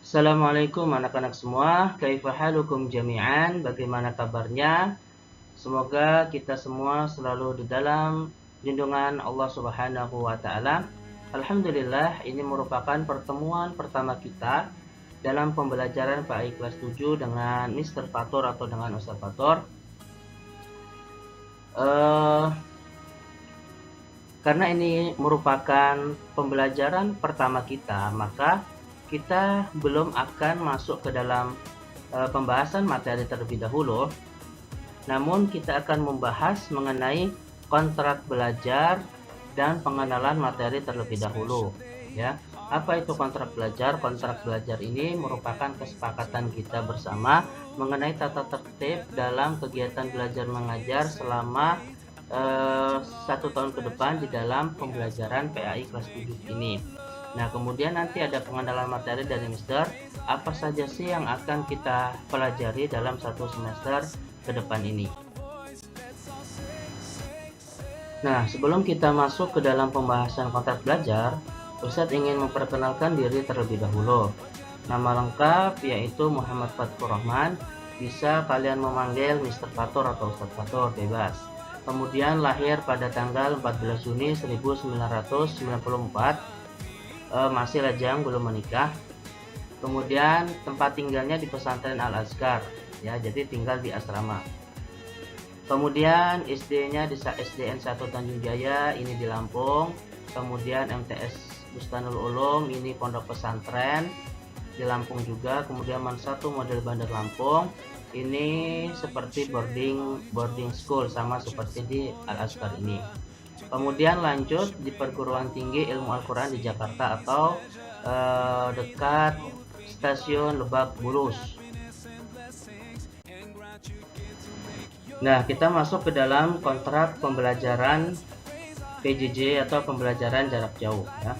Assalamualaikum anak-anak semua, kaifa halukum jami'an, bagaimana kabarnya? Semoga kita semua selalu di dalam lindungan Allah Subhanahu wa taala. Alhamdulillah, ini merupakan pertemuan pertama kita dalam pembelajaran PAI kelas 7 dengan Mr. Fatur atau dengan Ustaz Fatur. Karena ini merupakan pembelajaran pertama kita, maka kita belum akan masuk ke dalam pembahasan materi terlebih dahulu. Namun kita akan membahas mengenai kontrak belajar dan pengenalan materi terlebih dahulu, ya. Apa itu kontrak belajar? Kontrak belajar ini merupakan kesepakatan kita bersama mengenai tata tertib dalam kegiatan belajar mengajar selama 1 tahun ke depan di dalam pembelajaran PAI kelas 7 ini. Nah, kemudian nanti ada pengenalan materi dari Mister. Apa saja sih yang akan kita pelajari dalam 1 semester ke depan ini. Nah, sebelum kita masuk ke dalam pembahasan kontrak belajar, Ustadz ingin memperkenalkan diri terlebih dahulu. Nama lengkap yaitu Muhammad Fatur Rahman. Bisa kalian memanggil Mr. Fatur atau Ustadz Fatur, bebas. Kemudian lahir pada tanggal 14 Juni 1994, masih lajang, belum menikah. Kemudian tempat tinggalnya di pesantren Al-Azkar, ya, jadi tinggal di asrama. Kemudian SD-nya di SDN 1 Tanjung Jaya, ini di Lampung. Kemudian MTS Bustanul Ulum, ini pondok pesantren di Lampung juga. Kemudian MAN 1 model Bandar Lampung, ini seperti boarding school, sama seperti di Al-Azkar ini. Kemudian lanjut di perguruan tinggi ilmu Al-Quran di Jakarta atau dekat stasiun Lebak Bulus. Nah, kita masuk ke dalam kontrak pembelajaran PJJ atau pembelajaran jarak jauh, ya.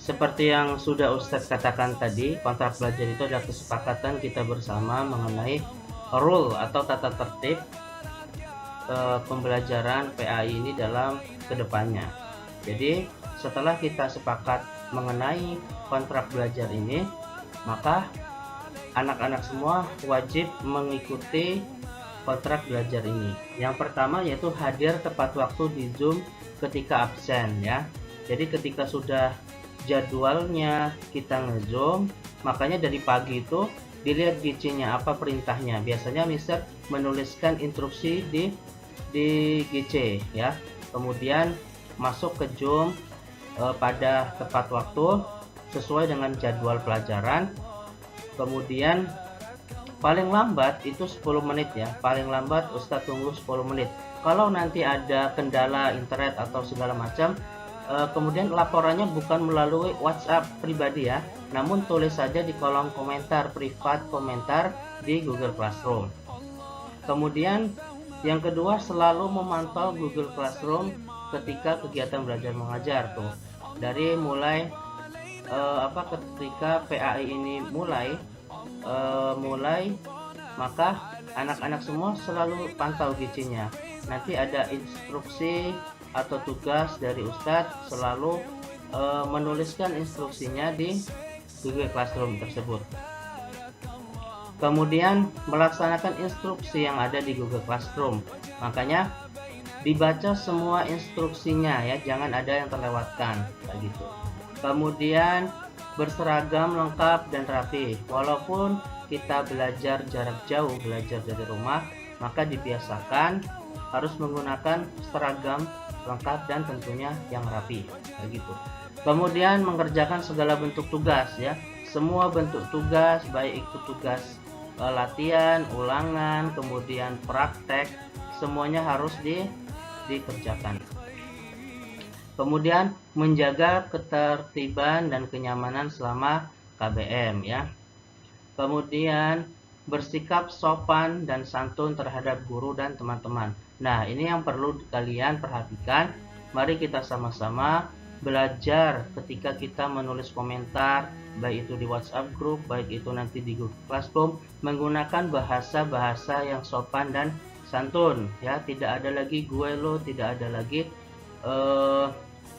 Seperti yang sudah Ustadz katakan tadi, kontrak belajar itu adalah kesepakatan kita bersama mengenai rule atau tata tertib pembelajaran PAI ini dalam kedepannya. Jadi setelah kita sepakat mengenai kontrak belajar ini, maka anak-anak semua wajib mengikuti kontrak belajar ini. Yang pertama yaitu hadir tepat waktu di Zoom ketika absen, ya. Jadi ketika sudah jadwalnya kita nge-zoom, makanya dari pagi itu dilihat GC-nya apa perintahnya. Biasanya Mister menuliskan instruksi di GC, ya. Kemudian masuk ke Zoom pada tepat waktu sesuai dengan jadwal pelajaran. Kemudian paling lambat itu 10 menit, ya. Paling lambat Ustadz tunggu 10 menit. Kalau nanti ada kendala internet atau segala macam, kemudian laporannya bukan melalui WhatsApp pribadi, ya, namun tulis saja di kolom komentar, privat komentar di Google Classroom. Kemudian yang kedua, selalu memantau Google Classroom ketika kegiatan belajar mengajar tuh. Dari mulai ketika PAI ini mulai, maka anak-anak semua selalu pantau GC-nya. Nanti ada instruksi atau tugas dari Ustadz, selalu menuliskan instruksinya di Google Classroom tersebut. Kemudian melaksanakan instruksi yang ada di Google Classroom, makanya dibaca semua instruksinya, ya, jangan ada yang terlewatkan, kayak gitu. Kemudian berseragam lengkap dan rapi. Walaupun kita belajar jarak jauh, belajar dari rumah, maka dibiasakan harus menggunakan seragam lengkap dan tentunya yang rapi, begitu. Kemudian mengerjakan segala bentuk tugas, ya, semua bentuk tugas, baik itu tugas latihan, ulangan, kemudian praktek, semuanya harus dikerjakan. Kemudian menjaga ketertiban dan kenyamanan selama KBM, ya. Kemudian bersikap sopan dan santun terhadap guru dan teman-teman. Nah, ini yang perlu kalian perhatikan. Mari kita sama-sama belajar ketika kita menulis komentar, baik itu di WhatsApp group, baik itu nanti di Google Classroom, menggunakan bahasa-bahasa yang sopan dan santun, ya. Tidak ada lagi gue lo, tidak ada lagi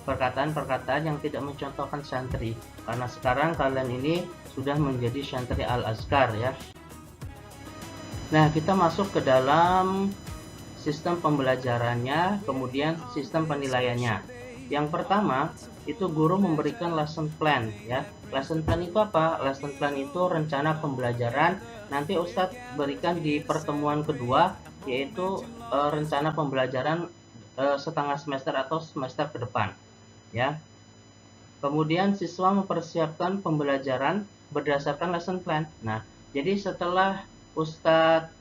perkataan-perkataan yang tidak mencontohkan santri, karena sekarang kalian ini sudah menjadi santri Al-Azkar ya. Nah, kita masuk ke dalam sistem pembelajarannya, kemudian sistem penilaiannya. Yang pertama, itu guru memberikan lesson plan ya. Lesson plan itu apa? Lesson plan itu rencana pembelajaran. Nanti Ustadz berikan di pertemuan kedua, yaitu rencana pembelajaran setengah semester atau semester ke depan ya. Kemudian siswa mempersiapkan pembelajaran berdasarkan lesson plan. Nah, jadi setelah Ustadz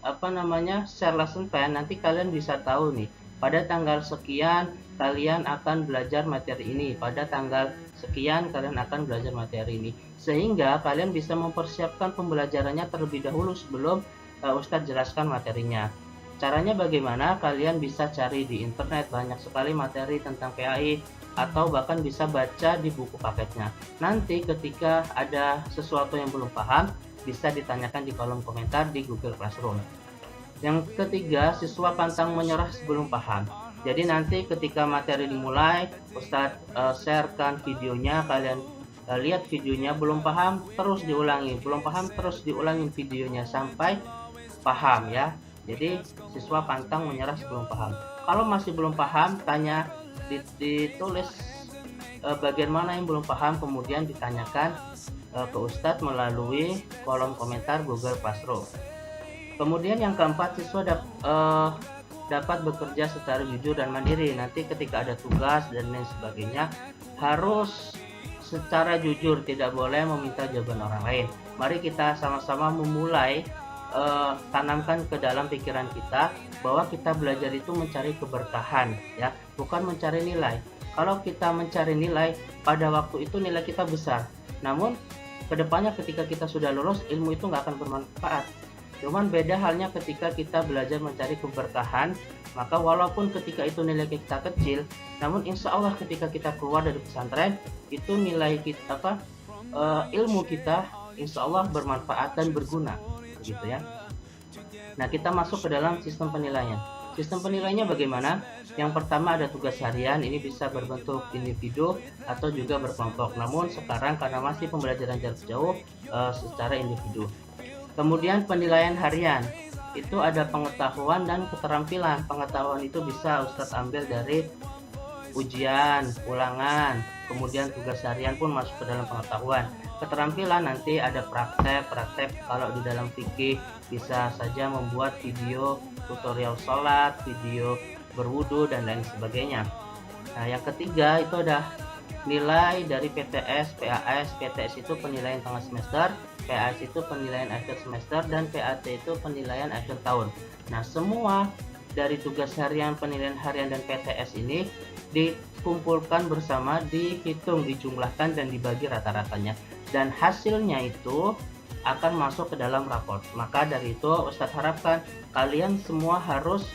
share lesson plan, nanti kalian bisa tahu nih, pada tanggal sekian kalian akan belajar materi ini, pada tanggal sekian kalian akan belajar materi ini, sehingga kalian bisa mempersiapkan pembelajarannya terlebih dahulu sebelum Ustadz jelaskan materinya. Caranya bagaimana? Kalian bisa cari di internet, banyak sekali materi tentang PAI, atau bahkan bisa baca di buku paketnya. Nanti ketika ada sesuatu yang belum paham, bisa ditanyakan di kolom komentar di Google Classroom. Yang ketiga, siswa pantang menyerah sebelum paham. Jadi nanti ketika materi dimulai, Ustadz sharekan videonya, kalian lihat videonya, belum paham terus diulangi, belum paham terus diulangi videonya sampai paham ya. Jadi siswa pantang menyerah sebelum paham. Kalau masih belum paham, tanya, ditulis bagian mana yang belum paham, kemudian ditanyakan ke Ustadz melalui kolom komentar Google Classroom. Kemudian yang keempat, siswa dapat bekerja secara jujur dan mandiri. Nanti ketika ada tugas dan lain sebagainya, harus secara jujur, tidak boleh meminta jawaban orang lain. Mari kita sama-sama memulai tanamkan ke dalam pikiran kita bahwa kita belajar itu mencari keberkahan ya, bukan mencari nilai. Kalau kita mencari nilai, pada waktu itu nilai kita besar, namun kedepannya ketika kita sudah lulus, ilmu itu nggak akan bermanfaat. Cuman beda halnya ketika kita belajar mencari keberkahan, maka walaupun ketika itu nilai kita kecil, namun insya Allah ketika kita keluar dari pesantren, itu nilai kita ilmu kita insya Allah bermanfaat dan berguna gitu ya. Nah, kita masuk ke dalam sistem penilaian. Sistem penilaiannya bagaimana? Yang pertama ada tugas harian, ini bisa berbentuk individu atau juga berkelompok. Namun sekarang karena masih pembelajaran jarak jauh, secara individu. Kemudian penilaian harian, itu ada pengetahuan dan keterampilan. Pengetahuan itu bisa Ustadz ambil dari ujian, ulangan, kemudian tugas harian pun masuk ke dalam pengetahuan. Keterampilan nanti ada praktek kalau di dalam fikih bisa saja membuat video tutorial sholat, video berwudu dan lain sebagainya. Nah, yang ketiga itu ada nilai dari PTS, PAS. PTS itu penilaian tengah semester, PAS itu penilaian akhir semester, dan PAT itu penilaian akhir tahun. Nah, semua dari tugas harian, penilaian harian, dan PTS ini dikumpulkan bersama, dihitung, dijumlahkan, dan dibagi rata-ratanya. Dan hasilnya itu akan masuk ke dalam raport. Maka dari itu Ustadz harapkan kalian semua harus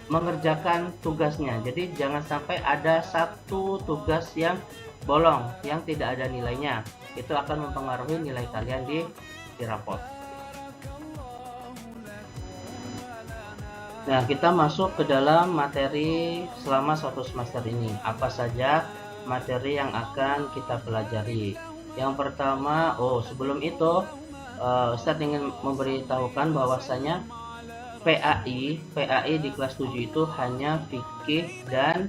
mengerjakan tugasnya. Jadi jangan sampai ada satu tugas yang bolong, yang tidak ada nilainya. Itu akan mempengaruhi nilai kalian di raport. Nah, kita masuk ke dalam materi selama satu semester ini. Apa saja materi yang akan kita pelajari? Yang pertama, sebelum itu Ustadz ingin memberitahukan bahwasanya PAI di kelas 7 itu hanya fikih dan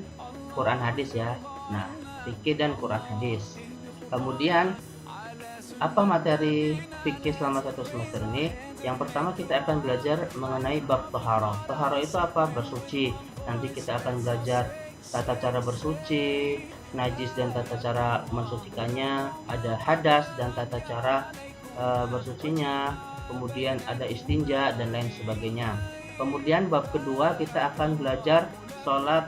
Quran hadis ya. Nah, fikih dan Quran hadis. Kemudian apa materi fikih selama satu semester ini? Yang pertama kita akan belajar mengenai bab taharah. Taharah itu apa? Bersuci. Nanti kita akan belajar tata cara bersuci, najis dan tata cara mensucikannya, ada hadas dan tata cara bersucinya, kemudian ada istinja dan lain sebagainya. Kemudian bab kedua kita akan belajar sholat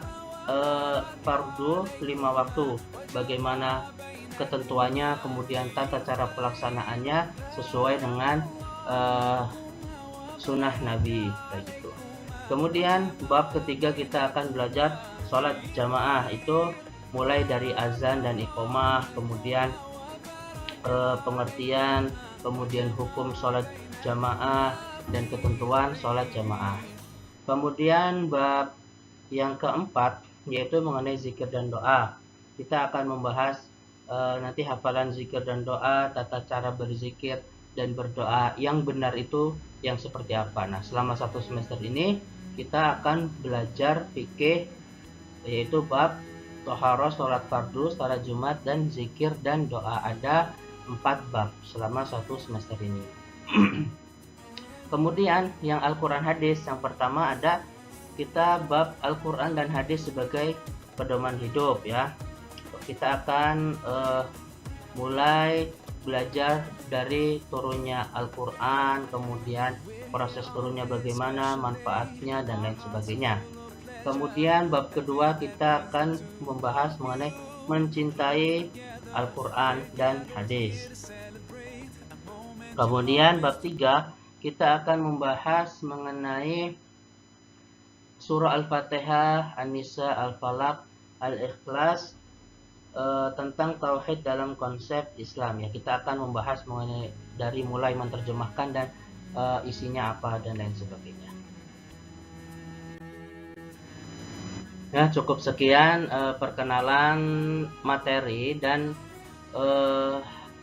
fardu 5 waktu, bagaimana ketentuannya, kemudian tata cara pelaksanaannya sesuai dengan sunnah Nabi kayak gitu. Kemudian bab ketiga kita akan belajar sholat jamaah, itu mulai dari azan dan iqomah, kemudian pengertian, kemudian hukum sholat jamaah dan ketentuan sholat jamaah. Kemudian bab yang keempat yaitu mengenai zikir dan doa. kita akan membahas nanti hafalan zikir dan doa, tata cara berzikir dan berdoa yang benar itu yang seperti apa. Nah, selama 1 semester ini kita akan belajar fikih, yaitu bab toharoh, sholat fardu, sholat jumat, dan zikir dan doa. Ada 4 bab selama 1 semester ini. Kemudian yang Al-Quran hadis, yang pertama ada kita bab Al-Quran dan hadis sebagai pedoman hidup ya. Kita akan mulai belajar dari turunnya Al-Quran, kemudian proses turunnya bagaimana, manfaatnya, dan lain sebagainya. Kemudian bab kedua kita akan membahas mengenai mencintai Al-Quran dan hadis. Kemudian bab 3 kita akan membahas mengenai surah Al-Fatihah, An-Nisa, Al-Falaq, Al-Ikhlas, tentang tauhid dalam konsep Islam ya. Kita akan membahas mengenai dari mulai menerjemahkan dan isinya apa dan lain sebagainya. Ya, cukup sekian perkenalan materi dan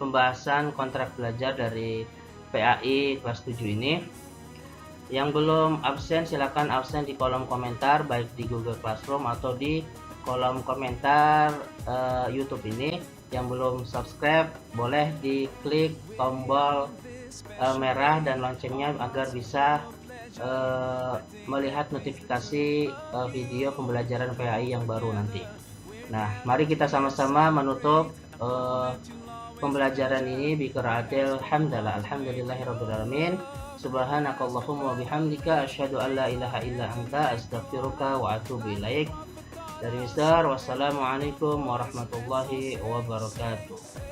pembahasan kontrak belajar dari PAI kelas 7 ini. Yang belum absen silakan absen di kolom komentar baik di Google Classroom atau di kolom komentar YouTube ini. Yang belum subscribe boleh diklik tombol merah dan loncengnya agar bisa melihat notifikasi video pembelajaran PAI yang baru nanti. Nah, mari kita sama-sama menutup pembelajaran ini bi qiraatil hamdalah alhamdulillahirabbil alamin. Subhanakallahumma wa bihamdika asyhadu an la ilaha illa anta astaghfiruka wa atubu ilaik. Dari Mister, wassalamualaikum warahmatullahi wabarakatuh.